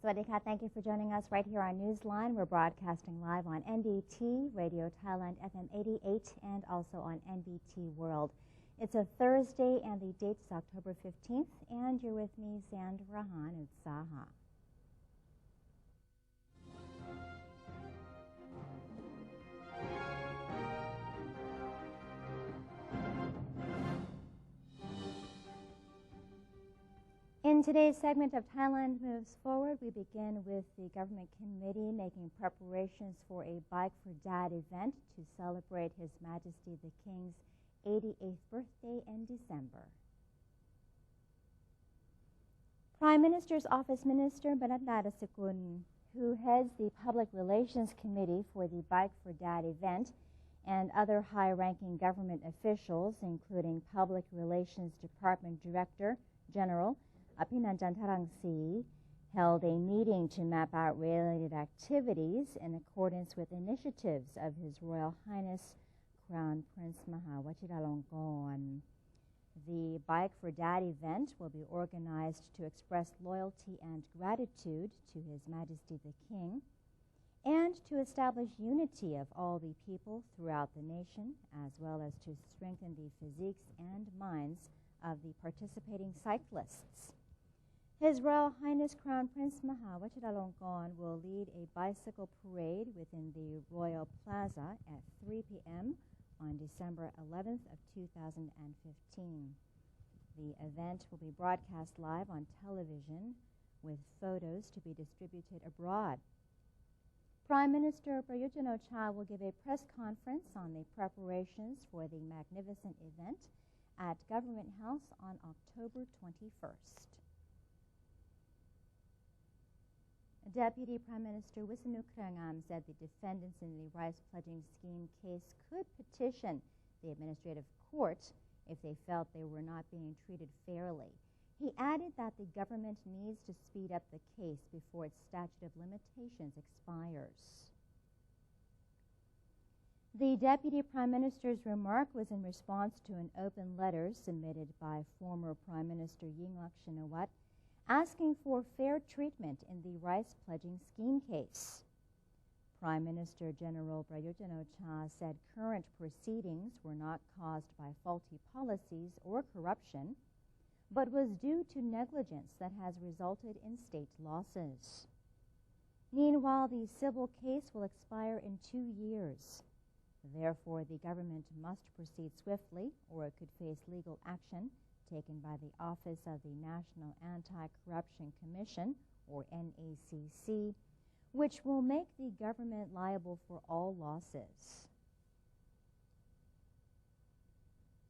Swadika, thank you for joining us right here on Newsline. We're broadcasting live on NBT, Radio Thailand FM 88, and also on NBT World. It's a Thursday, and the date is October 15th, and you're with me, Sandrahan Utsaha. In today's segment of Thailand Moves Forward, we begin with the government committee making preparations for a Bike for Dad event to celebrate His Majesty the King's 88th birthday in December. Prime Minister's Office Minister Banat Nadasakun, who heads the Public Relations Committee for the Bike for Dad event, and other high-ranking government officials, including Public Relations Department Director General Apinanjan Tarangsi, held a meeting to map out related activities in accordance with initiatives of His Royal Highness Crown Prince Maha Vajiralongkorn. The Bike for Dad event will be organized to express loyalty and gratitude to His Majesty the King and to establish unity of all the people throughout the nation, as well as to strengthen the physiques and minds of the participating cyclists. His Royal Highness Crown Prince Maha Vajiralongkorn will lead a bicycle parade within the Royal Plaza at 3 p.m. on December 11th of 2015. The event will be broadcast live on television with photos to be distributed abroad. Prime Minister Prayut Chan-o-cha will give a press conference on the preparations for the magnificent event at Government House on October 21st. Deputy Prime Minister Wisanu Krangam said the defendants in the rice pledging scheme case could petition the administrative court if they felt they were not being treated fairly. He added that the government needs to speed up the case before its statute of limitations expires. The Deputy Prime Minister's remark was in response to an open letter submitted by former Prime Minister Yingluck Shinawatra asking for fair treatment in the rice pledging scheme case. Prime Minister General Prayut Chan-o-cha said current proceedings were not caused by faulty policies or corruption, but was due to negligence that has resulted in state losses. Meanwhile, the civil case will expire in 2 years. Therefore, the government must proceed swiftly, or it could face legal action taken by the Office of the National Anti-Corruption Commission, or NACC, which will make the government liable for all losses.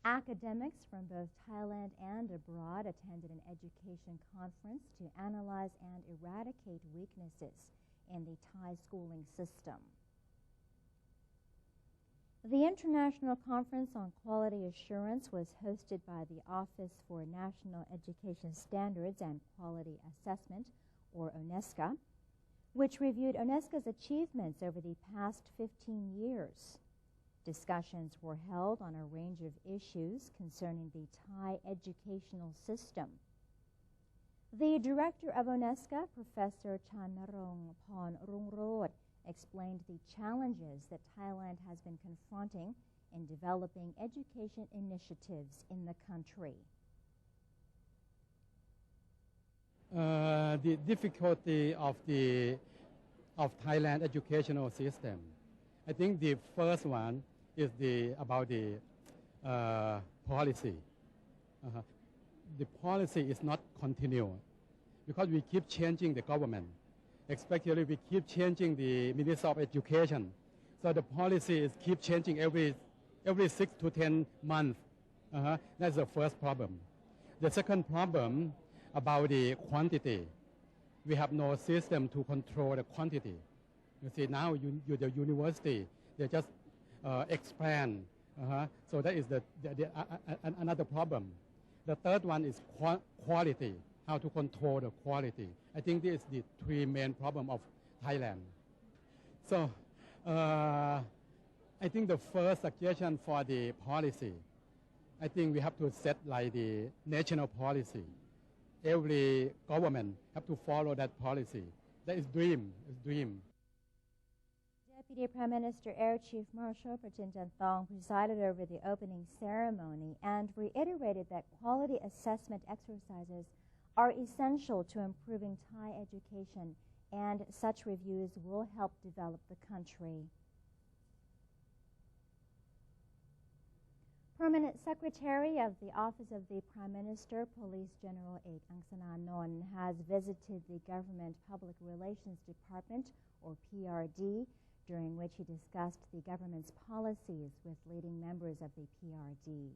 Academics from both Thailand and abroad attended an education conference to analyze and eradicate weaknesses in the Thai schooling system. The International Conference on Quality Assurance was hosted by the Office for National Education Standards and Quality Assessment, or UNESCO, which reviewed UNESCO's achievements over the past 15 years. Discussions were held on a range of issues concerning the Thai educational system. The director of UNESCO, Professor Chanarong Pornrungrod, explained the challenges that Thailand has been confronting in developing education initiatives in the country. The difficulty of Thailand educational system. I think the first one is about the policy. The policy is not continual because we keep changing the government. Especially we keep changing the Minister of Education. So the policy is keep changing every 6 to 10 months. That's the first problem. The second problem about the quantity. We have no system to control the quantity. You see now the university, they just expand. So that is another problem. The third one is quality. How to control the quality. I think this is the 3 main problems of Thailand. So I think the first suggestion for the policy, I think we have to set like the national policy. every government have to follow that policy. That is dream. It's dream. Deputy Prime Minister Air Chief Marshal Prachin Thong presided over the opening ceremony and reiterated that quality assessment exercises are essential to improving Thai education, and such reviews will help develop the country. Permanent Secretary of the Office of the Prime Minister, Police General Ek Angsananon, has visited the Government Public Relations Department, or PRD, during which he discussed the government's policies with leading members of the PRD.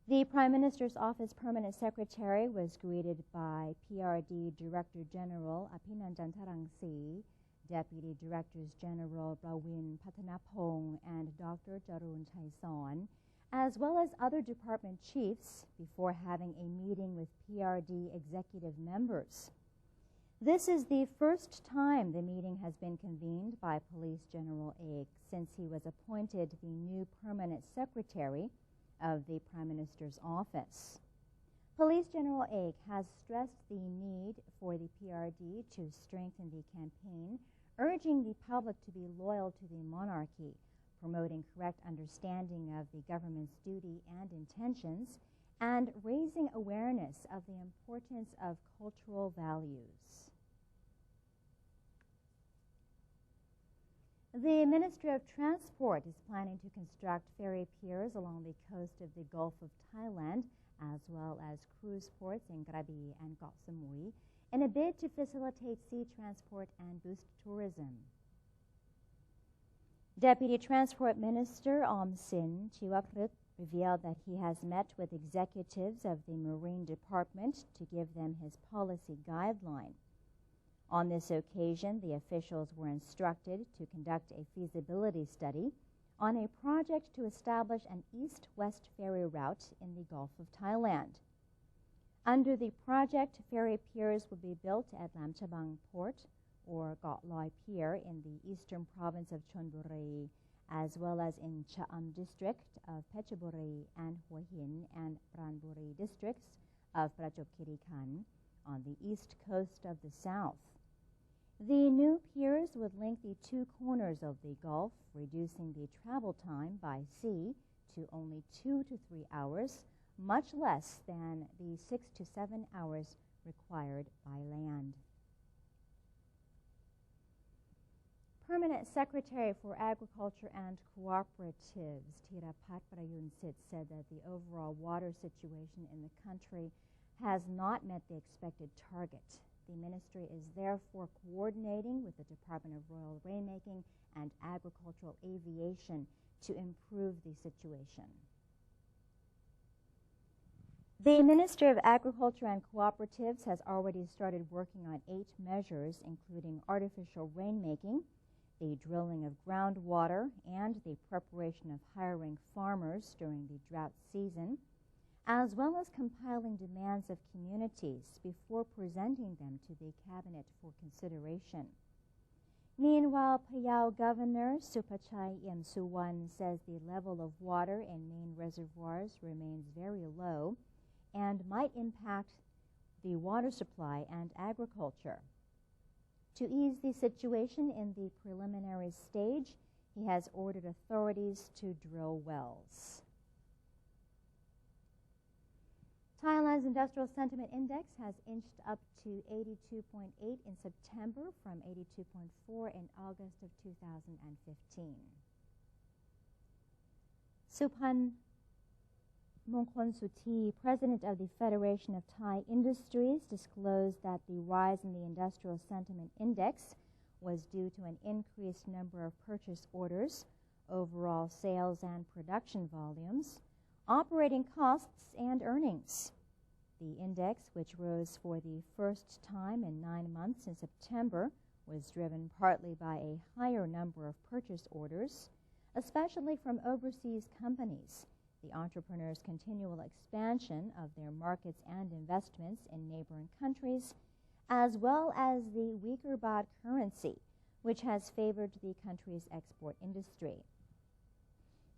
The Prime Minister's Office Permanent Secretary was greeted by PRD Director General Apinanjan Tarangsi, Deputy Directors General Prawin Pathanapong and Dr. Jarun Chaisan, as well as other department chiefs, before having a meeting with PRD executive members. This is the first time the meeting has been convened by Police General Ek since he was appointed the new permanent secretary of the Prime Minister's office. Police General Ek has stressed the need for the PRD to strengthen the campaign, urging the public to be loyal to the monarchy, promoting correct understanding of the government's duty and intentions, and raising awareness of the importance of cultural values. The Ministry of Transport is planning to construct ferry piers along the coast of the Gulf of Thailand, as well as cruise ports in Krabi and Koh Samui, in a bid to facilitate sea transport and boost tourism. Deputy Transport Minister Sin Chiwaprut revealed that he has met with executives of the Marine Department to give them his policy guideline. On this occasion, the officials were instructed to conduct a feasibility study on a project to establish an east-west ferry route in the Gulf of Thailand. Under the project, ferry piers will be built at Lam Chabang Port, or Got Loi Pier, in the eastern province of Chonburi, as well as in Cha'am district of Phetchaburi and Hua Hin and Pranburi districts of Prachop Khiri Khan on the east coast of the south. The new piers would link the two corners of the Gulf, reducing the travel time by sea to only 2 to 3 hours, much less than the 6 to 7 hours required by land. Permanent Secretary for Agriculture and Cooperatives, Thirapat Prayunsit, said that the overall water situation in the country has not met the expected target. The ministry is therefore coordinating with the Department of Royal Rainmaking and Agricultural Aviation to improve the situation. The Ministry of Agriculture and Cooperatives has already started working on 8 measures, including artificial rainmaking, the drilling of groundwater, and the preparation of hiring farmers during the drought season, as well as compiling demands of communities before presenting them to the Cabinet for consideration. Meanwhile, Phayao Governor Supachai Yemsuwan says the level of water in main reservoirs remains very low and might impact the water supply and agriculture. To ease the situation in the preliminary stage, he has ordered authorities to drill wells. Thailand's Industrial Sentiment Index has inched up to 82.8 in September from 82.4 in August of 2015. Supan Mongkon Suthi, president of the Federation of Thai Industries, disclosed that the rise in the Industrial Sentiment Index was due to an increased number of purchase orders, overall sales and production volumes, operating costs, and earnings. The index, which rose for the first time in 9 months in September, was driven partly by a higher number of purchase orders, especially from overseas companies, the entrepreneurs' continual expansion of their markets and investments in neighboring countries, as well as the weaker baht currency, which has favored the country's export industry.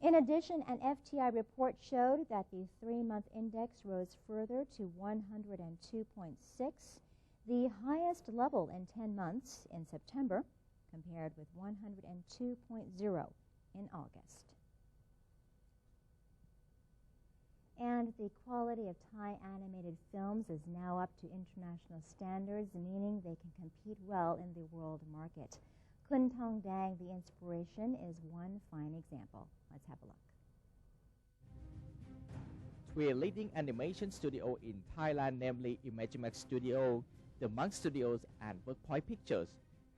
In addition, an FTI report showed that the 3-month index rose further to 102.6, the highest level in 10 months in September, compared with 102.0 in August. And the quality of Thai animated films is now up to international standards, meaning they can compete well in the world market. Kun Tong Dang, the inspiration, is one fine example. Let's have a look. 3 leading animation studios in Thailand, namely Imagimax Studio, The Monk Studios, and Workpoint Pictures,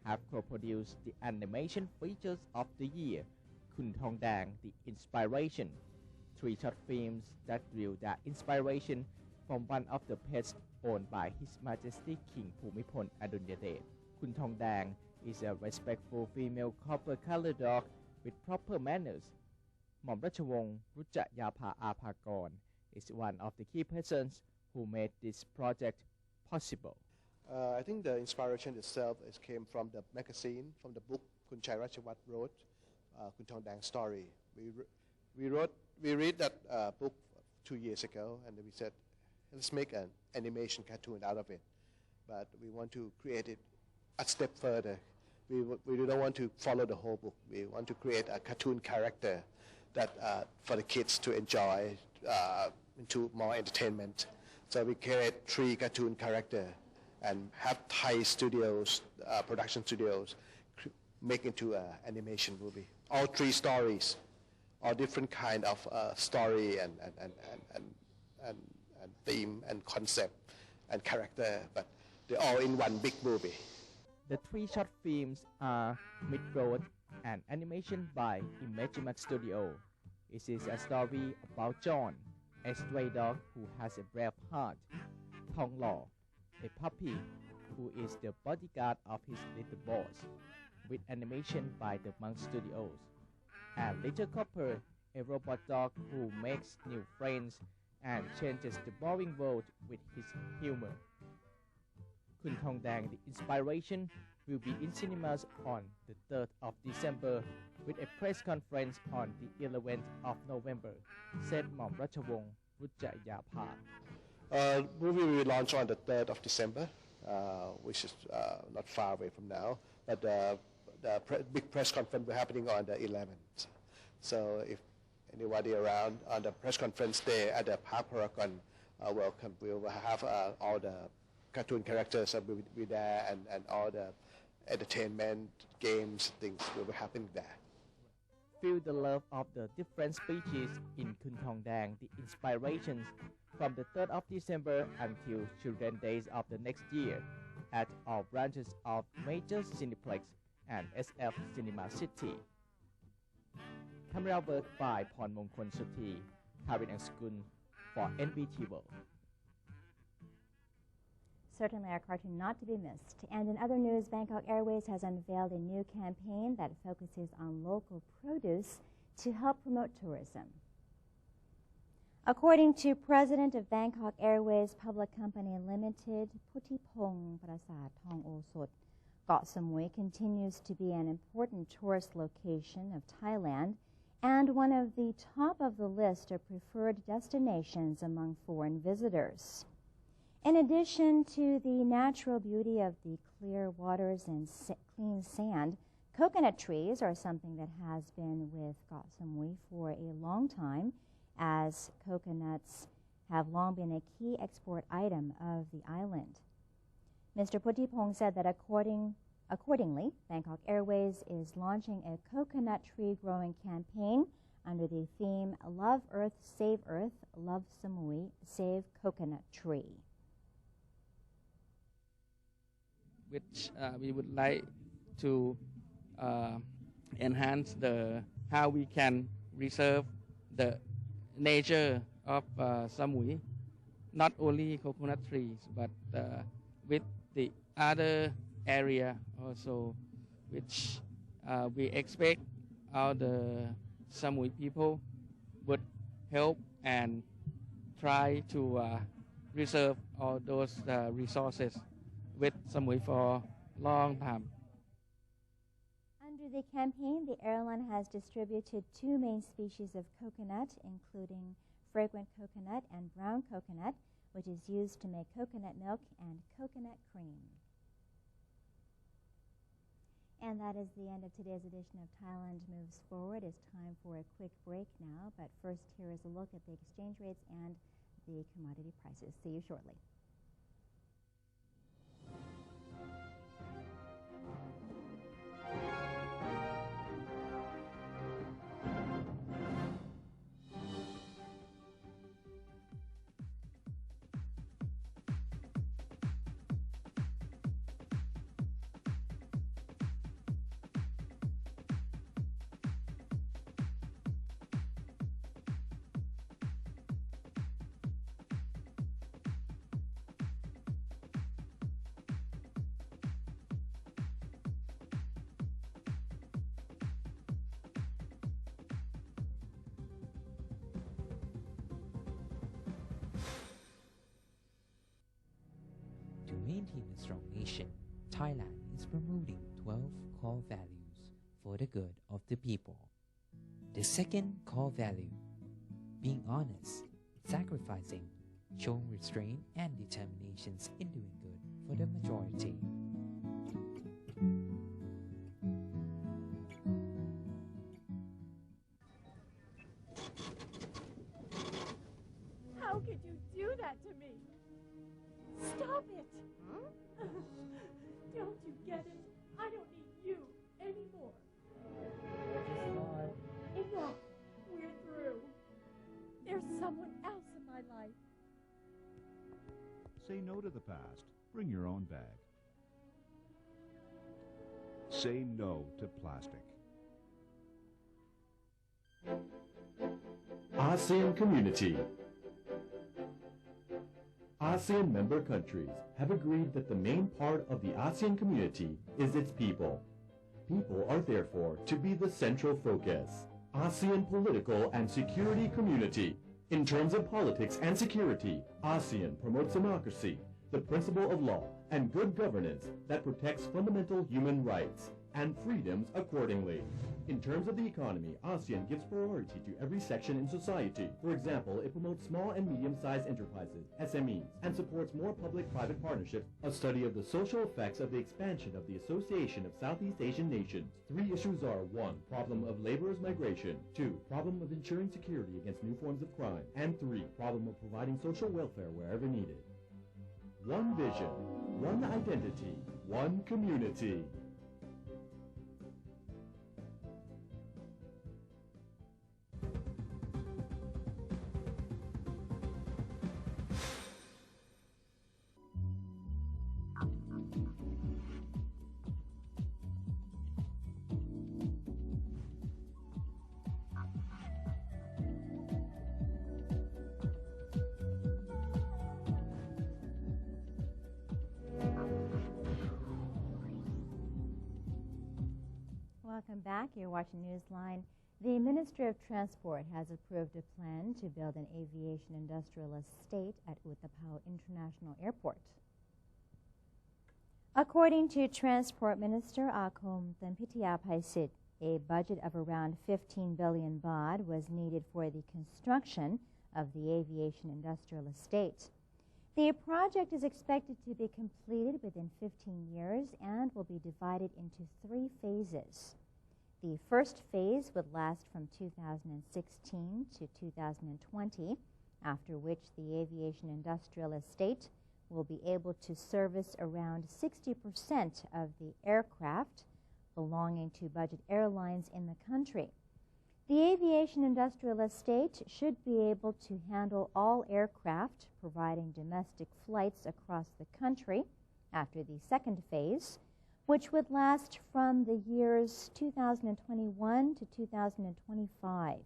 have co-produced the animation features of the year, Kun Tong Dang, the inspiration. 3 short films that drew that inspiration from one of the pets owned by His Majesty King Bhumibol Adulyadej. Kun Tong Dang is a respectful female copper-colored dog with proper manners. Mom Rachawong Rujayapa Apakon is one of the key persons who made this project possible. I think the inspiration itself came from the magazine, from the book Kun Chai Rachawat wrote, Kun Tong Dang Story. We read that book 2 years ago, and we said, let's make an animation cartoon out of it. But we want to create it a step further. We don't want to follow the whole book. We want to create a cartoon character that for the kids to enjoy into more entertainment. So we create 3 cartoon characters and have Thai studios, production studios, make into an animation movie. All 3 stories, all different kind of story and theme and concept and character, but they're all in one big movie. The 3 short films are Mid-Road, an animation by Imagimax Studio. It is a story about John, a stray dog who has a brave heart, Thong Law, a puppy who is the bodyguard of his little boss, with animation by the Monk Studios, and Little Copper, a robot dog who makes new friends and changes the boring world with his humor. Kun Tong Dang, the inspiration, will be in cinemas on the 3rd of December with a press conference on the 11th of November, said Mom Rachawong Rujayapa. Movie will launch on the 3rd of December, which is not far away from now, but the big press conference will be happening on the 11th. So if anybody around on the press conference day at the Park Paragon, welcome. We will have all the cartoon characters will be there, and all the entertainment, games, things will be happening there. Feel the love of the different species in Kun Tong Dang, the inspirations, from the 3rd of December until Children's Days of the next year at all branches of major Cineplex and SF Cinema City. Camera work by Pornmongkol Suthi, Karin Angskun for NBT World. Certainly our cartoon not to be missed. And in other news, Bangkok Airways has unveiled a new campaign that focuses on local produce to help promote tourism. According to President of Bangkok Airways Public Company Limited, Puttipong Prasad Thong Osot, Koh Samui continues to be an important tourist location of Thailand and one of the top of the list of preferred destinations among foreign visitors. In addition to the natural beauty of the clear waters and clean sand, coconut trees are something that has been with Koh Samui for a long time, as coconuts have long been a key export item of the island. Mr. Puttipong said that accordingly, Bangkok Airways is launching a coconut tree growing campaign under the theme Love Earth, Love Samui, Save Coconut Tree. Which we would like to enhance how we can reserve the nature of Samui, not only coconut trees, but with the other area also, which we expect all the Samui people would help and try to reserve all those resources with Samui for a long time. Under Through the campaign, the airline has distributed 2 main species of coconut, including fragrant coconut and brown coconut, which is used to make coconut milk and coconut cream. And that is the end of today's edition of Thailand Moves Forward. It's time for a quick break now, but first here is a look at the exchange rates and the commodity prices. See you shortly. To maintain a strong nation, Thailand is promoting 12 core values for the good of the people. The second core value, being honest, sacrificing, showing restraint and determinations in doing good for the majority. How could you do that to me? Stop it! Don't you get it? I don't need you anymore. Enough. We're through. There's someone else in my life. Say no to the past. Bring your own bag. Say no to plastic. ASEAN Community. ASEAN member countries have agreed that the main part of the ASEAN community is its people. People are therefore to be the central focus. ASEAN political and security community. In terms of politics and security, ASEAN promotes democracy, the principle of law, and good governance that protects fundamental human rights and freedoms accordingly. In terms of the economy, ASEAN gives priority to every section in society. For example, it promotes small and medium-sized enterprises, SMEs, and supports more public-private partnerships. A study of the social effects of the expansion of the Association of Southeast Asian Nations. 3 issues are: 1. Problem of laborers' migration. 2. Problem of ensuring security against new forms of crime. And 3. Problem of providing social welfare wherever needed. One vision, one identity, one community. Welcome back. You're watching Newsline. The Ministry of Transport has approved a plan to build an aviation industrial estate at Utapao International Airport. According to Transport Minister Akom Thanpitiya-Phaisit, a budget of around 15 billion baht was needed for the construction of the aviation industrial estate. The project is expected to be completed within 15 years and will be divided into 3 phases. The first phase would last from 2016 to 2020, after which the aviation industrial estate will be able to service around 60% of the aircraft belonging to budget airlines in the country. The aviation industrial estate should be able to handle all aircraft providing domestic flights across the country after the second phase, which would last from the years 2021 to 2025.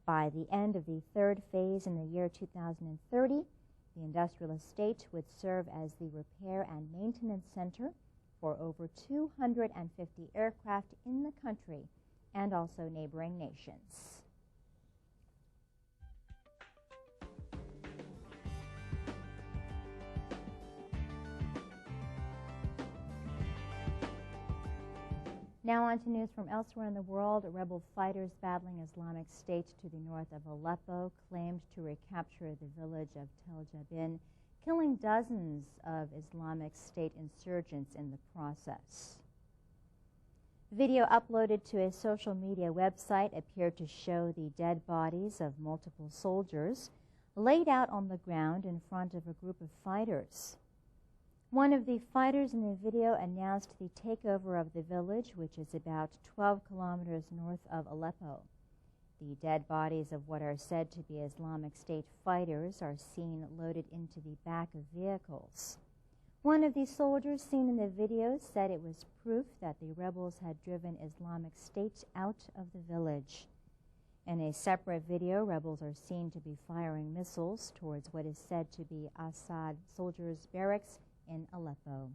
By the end of the third phase in the year 2030, the industrial estate would serve as the repair and maintenance center for over 250 aircraft in the country and also neighboring nations. Now on to news from elsewhere in the world. Rebel fighters battling Islamic State to the north of Aleppo claimed to recapture the village of Tel Jabin, killing dozens of Islamic State insurgents in the process. Video uploaded to a social media website appeared to show the dead bodies of multiple soldiers laid out on the ground in front of a group of fighters. One of the fighters in the video announced the takeover of the village, which is about 12 kilometers north of Aleppo. The dead bodies of what are said to be Islamic State fighters are seen loaded into the back of vehicles. One of the soldiers seen in the video said it was proof that the rebels had driven Islamic State out of the village. In a separate video, rebels are seen to be firing missiles towards what is said to be Assad soldiers' barracks in Aleppo.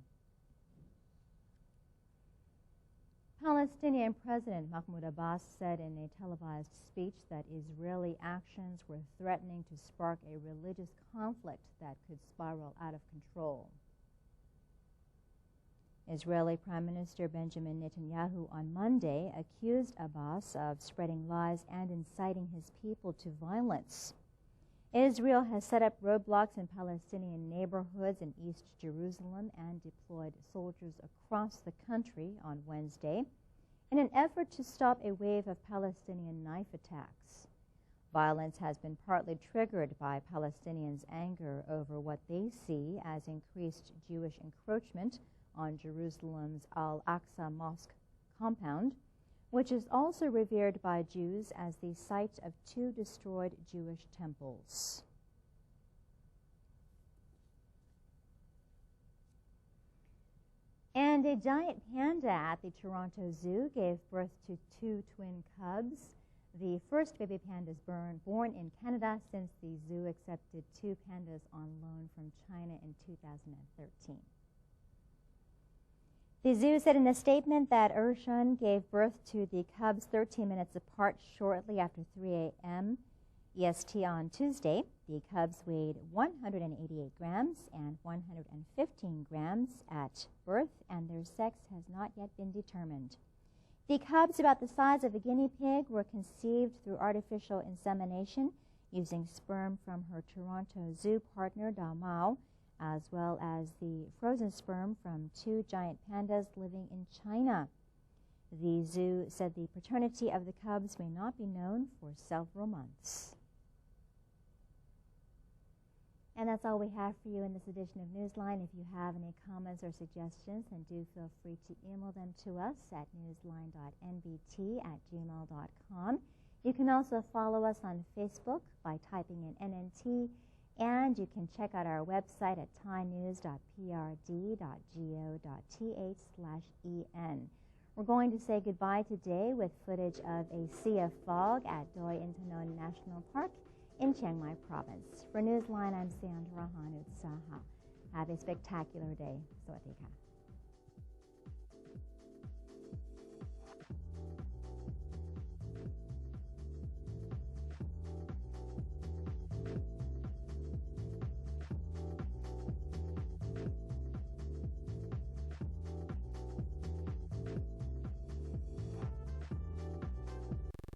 Palestinian President Mahmoud Abbas said in a televised speech that Israeli actions were threatening to spark a religious conflict that could spiral out of control. Israeli Prime Minister Benjamin Netanyahu on Monday accused Abbas of spreading lies and inciting his people to violence. Israel has set up roadblocks in Palestinian neighborhoods in East Jerusalem and deployed soldiers across the country on Wednesday in an effort to stop a wave of Palestinian knife attacks. Violence has been partly triggered by Palestinians' anger over what they see as increased Jewish encroachment on Jerusalem's Al-Aqsa Mosque compound, which is also revered by Jews as the site of 2 destroyed Jewish temples. And a giant panda at the Toronto Zoo gave birth to 2 twin cubs, the first baby pandas born in Canada since the zoo accepted 2 pandas on loan from China in 2013. The zoo said in a statement that Urshun gave birth to the cubs 13 minutes apart shortly after 3 a.m. EST on Tuesday. The cubs weighed 188 grams and 115 grams at birth, and their sex has not yet been determined. The cubs, about the size of a guinea pig, were conceived through artificial insemination using sperm from her Toronto Zoo partner, Dao Mao, as well as the frozen sperm from 2 giant pandas living in China. The zoo said the paternity of the cubs may not be known for several months. And that's all we have for you in this edition of Newsline. If you have any comments or suggestions, then do feel free to email them to us at newsline.nbt@gmail.com. You can also follow us on Facebook by typing in NNT, and you can check out our website at thainews.prd.go.th/en. We're going to say goodbye today with footage of a sea of fog at Doi Intanon National Park in Chiang Mai Province. For Newsline, I'm Sandra Hanut Saha. Have a spectacular day. Sawadee ka.